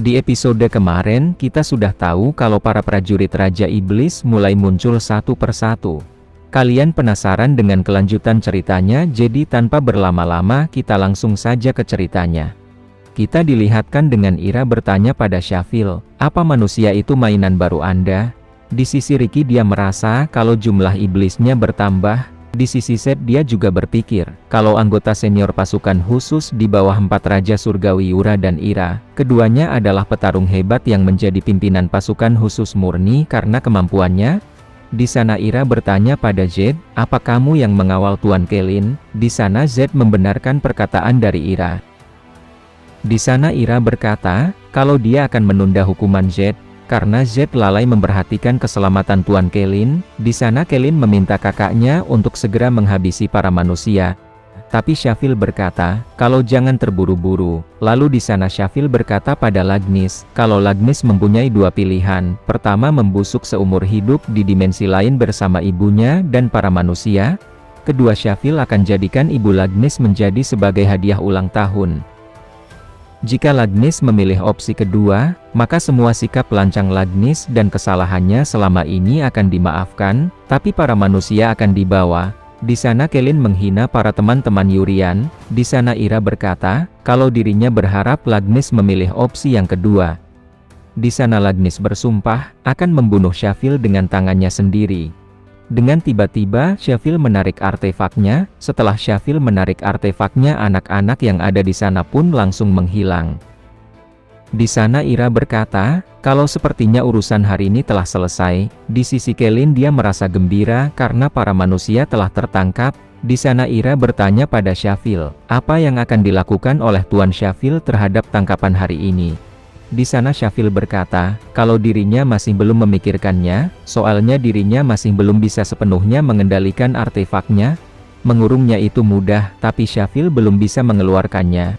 Di episode kemarin, kita sudah tahu kalau para prajurit Raja Iblis mulai muncul satu persatu. Kalian penasaran dengan kelanjutan ceritanya? Jadi tanpa berlama-lama, kita langsung saja ke ceritanya. Kita dilihatkan dengan Ira bertanya pada Syafil, "Apa manusia itu mainan baru Anda?" Di sisi Ricky dia merasa kalau jumlah iblisnya bertambah. Di sisi Seth dia juga berpikir, kalau anggota senior pasukan khusus di bawah 4 Raja Surgawi Yura dan Ira, keduanya adalah petarung hebat yang menjadi pimpinan pasukan khusus murni karena kemampuannya. Di sana Ira bertanya pada Zed, "Apa kamu yang mengawal Tuan Kelin?" Di sana Zed membenarkan perkataan dari Ira. Di sana Ira berkata, kalau dia akan menunda hukuman Zed, karena Zed lalai memperhatikan keselamatan Tuan Kelin. Di sana Kelin meminta kakaknya untuk segera menghabisi para manusia. Tapi Syafil berkata, kalau jangan terburu-buru. Lalu di sana Syafil berkata pada Lagnis, kalau Lagnis mempunyai dua pilihan. Pertama, membusuk seumur hidup di dimensi lain bersama ibunya dan para manusia. Kedua, Syafil akan jadikan ibu Lagnis menjadi sebagai hadiah ulang tahun. Jika Lagnis memilih opsi kedua, maka semua sikap lancang Lagnis dan kesalahannya selama ini akan dimaafkan, tapi para manusia akan dibawa. Di sana Kelin menghina para teman-teman Yurian. Di sana Ira berkata, kalau dirinya berharap Lagnis memilih opsi yang kedua. Di sana Lagnis bersumpah, akan membunuh Syafil dengan tangannya sendiri. Dengan tiba-tiba Syafil menarik artefaknya. Setelah Syafil menarik artefaknya, anak-anak yang ada di sana pun langsung menghilang. Di sana Ira berkata, kalau sepertinya urusan hari ini telah selesai. Di sisi Kelin dia merasa gembira karena para manusia telah tertangkap. Di sana Ira bertanya pada Syafil, apa yang akan dilakukan oleh Tuan Syafil terhadap tangkapan hari ini? Di sana Syafil berkata, kalau dirinya masih belum memikirkannya, soalnya dirinya masih belum bisa sepenuhnya mengendalikan artefaknya. Mengurungnya itu mudah, tapi Syafil belum bisa mengeluarkannya.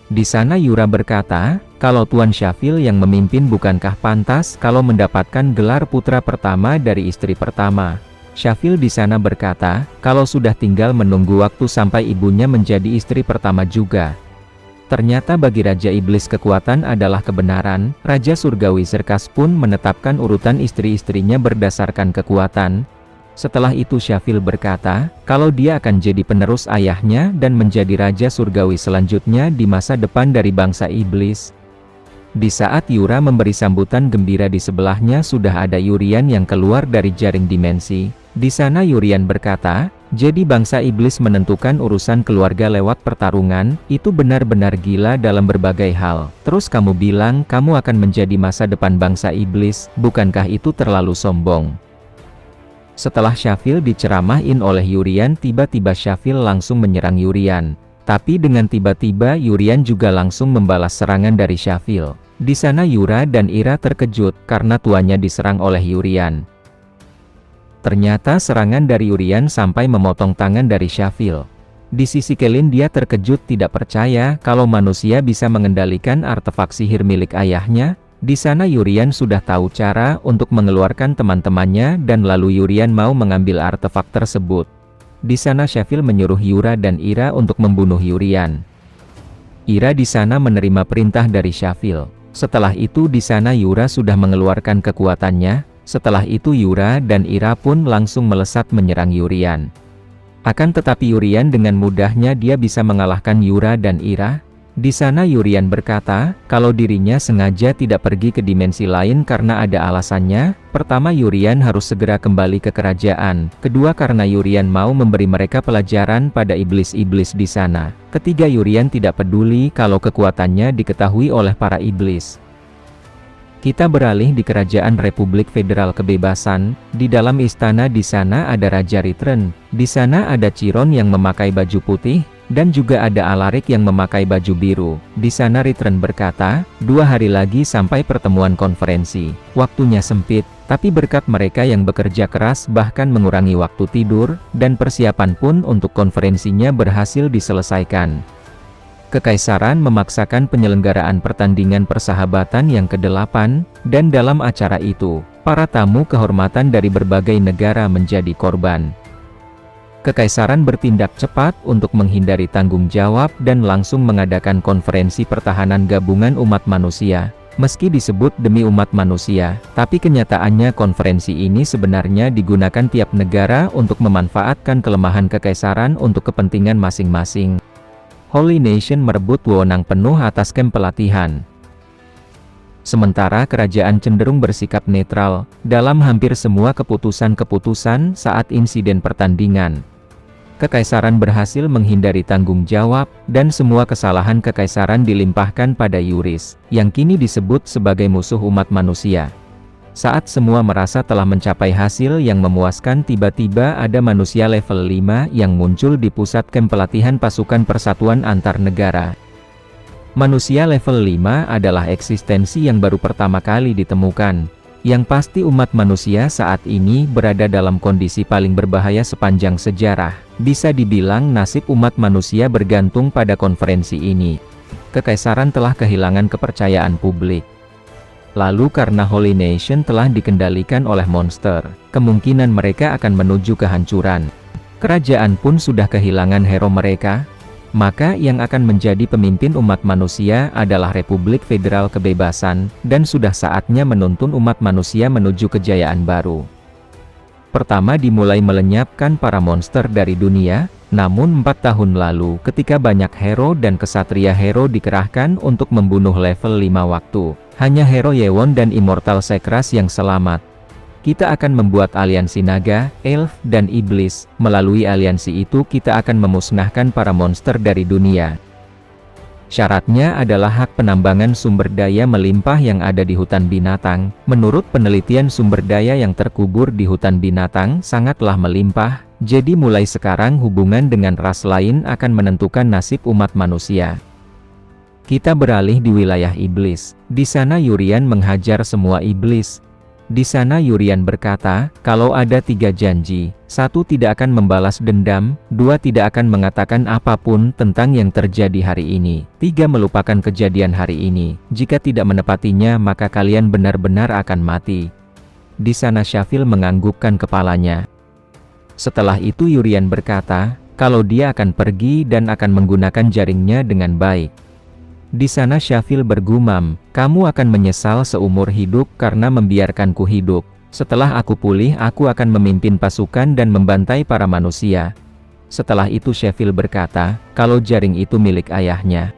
Di sana Yura berkata, kalau Tuan Syafil yang memimpin bukankah pantas kalau mendapatkan gelar putra pertama dari istri pertama? Syafil di sana berkata, kalau sudah tinggal menunggu waktu sampai ibunya menjadi istri pertama juga. Ternyata bagi Raja Iblis kekuatan adalah kebenaran. Raja Surgawi Zerkas pun menetapkan urutan istri-istrinya berdasarkan kekuatan. Setelah itu Syafil berkata, kalau dia akan jadi penerus ayahnya dan menjadi Raja Surgawi selanjutnya di masa depan dari bangsa Iblis. Di saat Yura memberi sambutan gembira, di sebelahnya sudah ada Yurian yang keluar dari jaring dimensi. Di sana Yurian berkata, jadi bangsa Iblis menentukan urusan keluarga lewat pertarungan, itu benar-benar gila dalam berbagai hal. Terus kamu bilang kamu akan menjadi masa depan bangsa Iblis, bukankah itu terlalu sombong? Setelah Syafil diceramahin oleh Yurian, tiba-tiba Syafil langsung menyerang Yurian. Tapi dengan tiba-tiba Yurian juga langsung membalas serangan dari Syafil. Di sana Yura dan Ira terkejut karena tuannya diserang oleh Yurian. Ternyata serangan dari Yurian sampai memotong tangan dari Syafil. Di sisi Kelin dia terkejut, tidak percaya kalau manusia bisa mengendalikan artefak sihir milik ayahnya. Di sana Yurian sudah tahu cara untuk mengeluarkan teman-temannya dan lalu Yurian mau mengambil artefak tersebut. Di sana Syafil menyuruh Yura dan Ira untuk membunuh Yurian. Ira di sana menerima perintah dari Syafil. Setelah itu di sana Yura sudah mengeluarkan kekuatannya. Setelah itu Yura dan Ira pun langsung melesat menyerang Yurian. Akan tetapi Yurian dengan mudahnya dia bisa mengalahkan Yura dan Ira. Di sana Yurian berkata, kalau dirinya sengaja tidak pergi ke dimensi lain karena ada alasannya. Pertama, Yurian harus segera kembali ke kerajaan. Kedua, karena Yurian mau memberi mereka pelajaran pada iblis-iblis di sana. Ketiga, Yurian tidak peduli kalau kekuatannya diketahui oleh para iblis. Kita beralih di Kerajaan Republik Federal Kebebasan. Di dalam istana di sana ada Raja Ritren. Di sana ada Chiron yang memakai baju putih, dan juga ada Alaric yang memakai baju biru. Di sana Ritren berkata, 2 hari lagi sampai pertemuan konferensi. Waktunya sempit, tapi berkat mereka yang bekerja keras bahkan mengurangi waktu tidur, dan persiapan pun untuk konferensinya berhasil diselesaikan. Kekaisaran memaksakan penyelenggaraan pertandingan persahabatan yang ke-8, dan dalam acara itu, para tamu kehormatan dari berbagai negara menjadi korban. Kekaisaran bertindak cepat untuk menghindari tanggung jawab dan langsung mengadakan konferensi pertahanan gabungan umat manusia. Meski disebut demi umat manusia, tapi kenyataannya konferensi ini sebenarnya digunakan tiap negara untuk memanfaatkan kelemahan kekaisaran untuk kepentingan masing-masing. Holy Nation merebut wewenang penuh atas kamp pelatihan. Sementara kerajaan cenderung bersikap netral dalam hampir semua keputusan-keputusan saat insiden pertandingan. Kekaisaran berhasil menghindari tanggung jawab, dan semua kesalahan kekaisaran dilimpahkan pada Yuris, yang kini disebut sebagai musuh umat manusia. Saat semua merasa telah mencapai hasil yang memuaskan, tiba-tiba ada manusia level 5 yang muncul di pusat kamp pelatihan pasukan persatuan antar negara. Manusia level 5 adalah eksistensi yang baru pertama kali ditemukan. Yang pasti umat manusia saat ini berada dalam kondisi paling berbahaya sepanjang sejarah. Bisa dibilang nasib umat manusia bergantung pada konferensi ini. Kekaisaran telah kehilangan kepercayaan publik. Lalu karena Holy Nation telah dikendalikan oleh monster, kemungkinan mereka akan menuju kehancuran. Kerajaan pun sudah kehilangan hero mereka. Maka yang akan menjadi pemimpin umat manusia adalah Republik Federal Kebebasan, dan sudah saatnya menuntun umat manusia menuju kejayaan baru. Pertama dimulai melenyapkan para monster dari dunia, namun 4 tahun lalu ketika banyak hero dan kesatria hero dikerahkan untuk membunuh level 5 waktu, hanya hero Yewon dan Immortal Sekras yang selamat. Kita akan membuat aliansi naga, elf, dan iblis. Melalui aliansi itu kita akan memusnahkan para monster dari dunia. Syaratnya adalah hak penambangan sumber daya melimpah yang ada di hutan binatang. Menurut penelitian, sumber daya yang terkubur di hutan binatang sangatlah melimpah. Jadi mulai sekarang hubungan dengan ras lain akan menentukan nasib umat manusia. Kita beralih di wilayah iblis. Di sana Yurian menghajar semua iblis. Di sana Yurian berkata, kalau ada 3 janji, 1 tidak akan membalas dendam, 2 tidak akan mengatakan apapun tentang yang terjadi hari ini, 3 melupakan kejadian hari ini, jika tidak menepatinya maka kalian benar-benar akan mati. Di sana Syafil menganggukkan kepalanya. Setelah itu Yurian berkata, kalau dia akan pergi dan akan menggunakan jaringnya dengan baik. Di sana Syafil bergumam, kamu akan menyesal seumur hidup karena membiarkanku hidup. Setelah aku pulih aku akan memimpin pasukan dan membantai para manusia. Setelah itu Syafil berkata, kalau jaring itu milik ayahnya.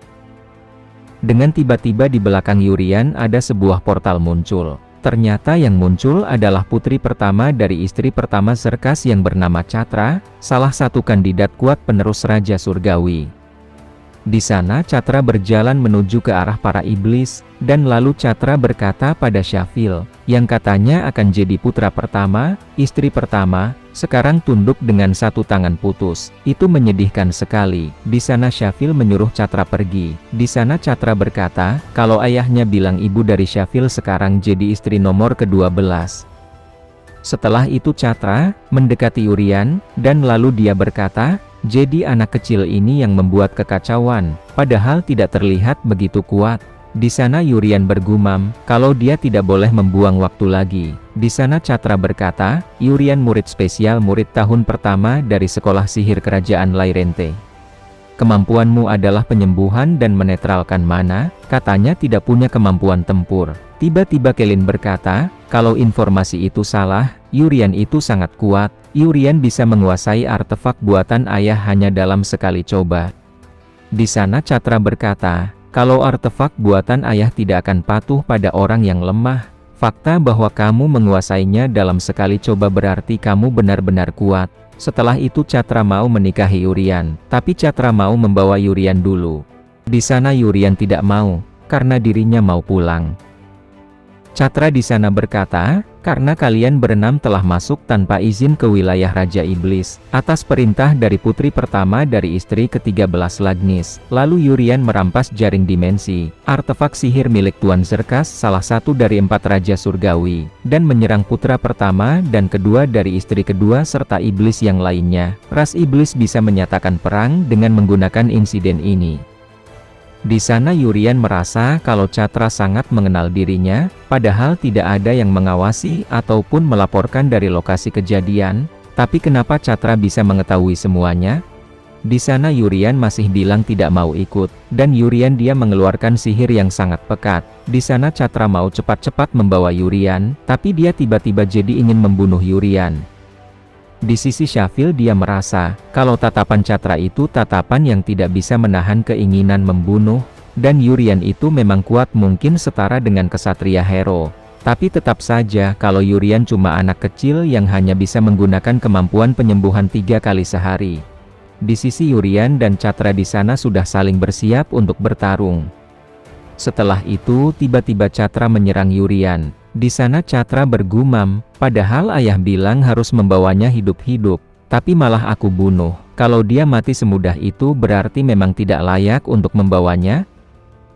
Dengan tiba-tiba di belakang Yurian ada sebuah portal muncul. Ternyata yang muncul adalah putri pertama dari istri pertama Serkas yang bernama Catra, salah satu kandidat kuat penerus Raja Surgawi. Di sana Catra berjalan menuju ke arah para iblis, dan lalu Catra berkata pada Syafil, yang katanya akan jadi putra pertama, istri pertama, sekarang tunduk dengan 1 tangan putus. Itu menyedihkan sekali. Di sana Syafil menyuruh Catra pergi. Di sana Catra berkata, kalau ayahnya bilang ibu dari Syafil sekarang jadi istri nomor ke-12. Setelah itu Catra mendekati Yurian, dan lalu dia berkata, jadi anak kecil ini yang membuat kekacauan, padahal tidak terlihat begitu kuat. Di sana Yurian bergumam, kalau dia tidak boleh membuang waktu lagi. Di sana Catra berkata, Yurian murid spesial murid tahun pertama dari sekolah sihir kerajaan Lairente. Kemampuanmu adalah penyembuhan dan menetralkan mana, katanya tidak punya kemampuan tempur. Tiba-tiba Kelin berkata, kalau informasi itu salah, Yurian itu sangat kuat. Yurian bisa menguasai artefak buatan ayah hanya dalam sekali coba. Di sana Catra berkata, kalau artefak buatan ayah tidak akan patuh pada orang yang lemah. Fakta bahwa kamu menguasainya dalam sekali coba berarti kamu benar-benar kuat. Setelah itu Catra mau menikahi Yurian, tapi Catra mau membawa Yurian dulu. Di sana Yurian tidak mau, karena dirinya mau pulang. Catra di sana berkata, karena kalian berenam telah masuk tanpa izin ke wilayah Raja Iblis, atas perintah dari putri pertama dari istri ke-13 Lagnis. Lalu Yurian merampas jaring dimensi, artefak sihir milik Tuan Zerkas, salah satu dari 4 Raja Surgawi, dan menyerang putra pertama dan kedua dari istri kedua serta iblis yang lainnya. Ras iblis bisa menyatakan perang dengan menggunakan insiden ini. Di sana Yurian merasa kalau Catra sangat mengenal dirinya, padahal tidak ada yang mengawasi ataupun melaporkan dari lokasi kejadian. Tapi kenapa Catra bisa mengetahui semuanya? Di sana Yurian masih bilang tidak mau ikut, dan Yurian dia mengeluarkan sihir yang sangat pekat. Di sana Catra mau cepat-cepat membawa Yurian, tapi dia tiba-tiba jadi ingin membunuh Yurian. Di sisi Syafil dia merasa, kalau tatapan Catra itu tatapan yang tidak bisa menahan keinginan membunuh, dan Yurian itu memang kuat mungkin setara dengan kesatria hero. Tapi tetap saja kalau Yurian cuma anak kecil yang hanya bisa menggunakan kemampuan penyembuhan 3 kali sehari. Di sisi Yurian dan Catra di sana sudah saling bersiap untuk bertarung. Setelah itu tiba-tiba Catra menyerang Yurian. Di sana Catra bergumam, padahal ayah bilang harus membawanya hidup-hidup, tapi malah aku bunuh. Kalau dia mati semudah itu berarti memang tidak layak untuk membawanya.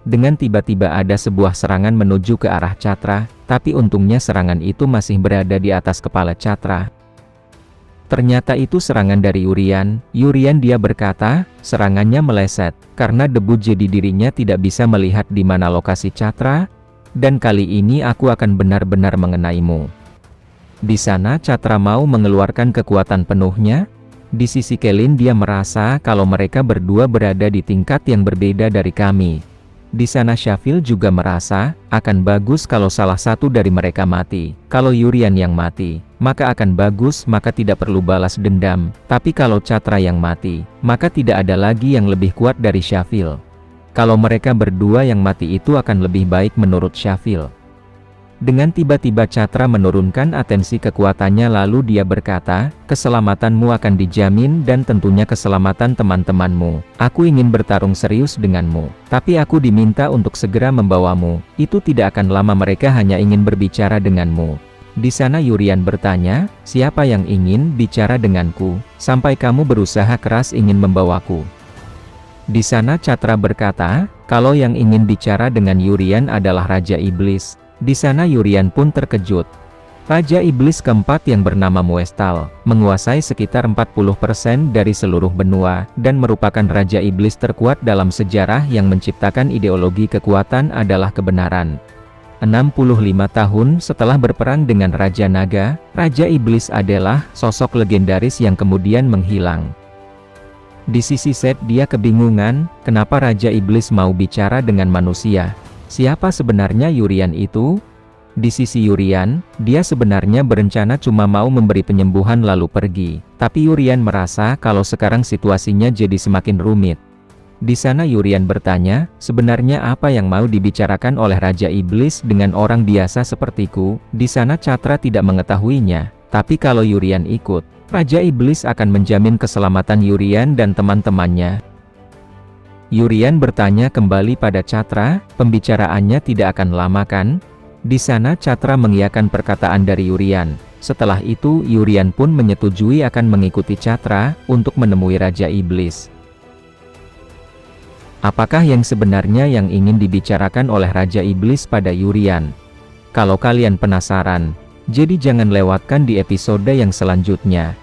Dengan tiba-tiba ada sebuah serangan menuju ke arah Catra, tapi untungnya serangan itu masih berada di atas kepala Catra. Ternyata itu serangan dari Yurian. Yurian dia berkata, serangannya meleset, karena debu jadi dirinya tidak bisa melihat di mana lokasi Catra, dan kali ini aku akan benar-benar mengenaimu. Di sana Catra mau mengeluarkan kekuatan penuhnya. Di sisi Kelin dia merasa kalau mereka berdua berada di tingkat yang berbeda dari kami. Di sana Syafil juga merasa, akan bagus kalau salah satu dari mereka mati. Kalau Yurian yang mati, maka akan bagus, maka tidak perlu balas dendam. Tapi kalau Catra yang mati, maka tidak ada lagi yang lebih kuat dari Syafil. Kalau mereka berdua yang mati itu akan lebih baik menurut Syafil. Dengan tiba-tiba Catra menurunkan atensi kekuatannya lalu dia berkata, keselamatanmu akan dijamin dan tentunya keselamatan teman-temanmu. Aku ingin bertarung serius denganmu, tapi aku diminta untuk segera membawamu. Itu tidak akan lama, mereka hanya ingin berbicara denganmu. Di sana Yurian bertanya, siapa yang ingin bicara denganku, sampai kamu berusaha keras ingin membawaku? Di sana Catra berkata, kalau yang ingin bicara dengan Yurian adalah Raja Iblis. Di sana Yurian pun terkejut. Raja Iblis keempat yang bernama Muestal, menguasai sekitar 40% dari seluruh benua, dan merupakan Raja Iblis terkuat dalam sejarah yang menciptakan ideologi kekuatan adalah kebenaran. 65 tahun setelah berperang dengan Raja Naga, Raja Iblis adalah sosok legendaris yang kemudian menghilang. Di sisi Seth dia kebingungan, kenapa Raja Iblis mau bicara dengan manusia? Siapa sebenarnya Yurian itu? Di sisi Yurian, dia sebenarnya berencana cuma mau memberi penyembuhan lalu pergi. Tapi Yurian merasa kalau sekarang situasinya jadi semakin rumit. Di sana Yurian bertanya, sebenarnya apa yang mau dibicarakan oleh Raja Iblis dengan orang biasa sepertiku? Di sana Catra tidak mengetahuinya. Tapi kalau Yurian ikut, Raja Iblis akan menjamin keselamatan Yurian dan teman-temannya. Yurian bertanya kembali pada Catra, pembicaraannya tidak akan lama kan? Di sana Catra mengiyakan perkataan dari Yurian. Setelah itu Yurian pun menyetujui akan mengikuti Catra untuk menemui Raja Iblis. Apakah yang sebenarnya yang ingin dibicarakan oleh Raja Iblis pada Yurian? Kalau kalian penasaran, jadi jangan lewatkan di episode yang selanjutnya.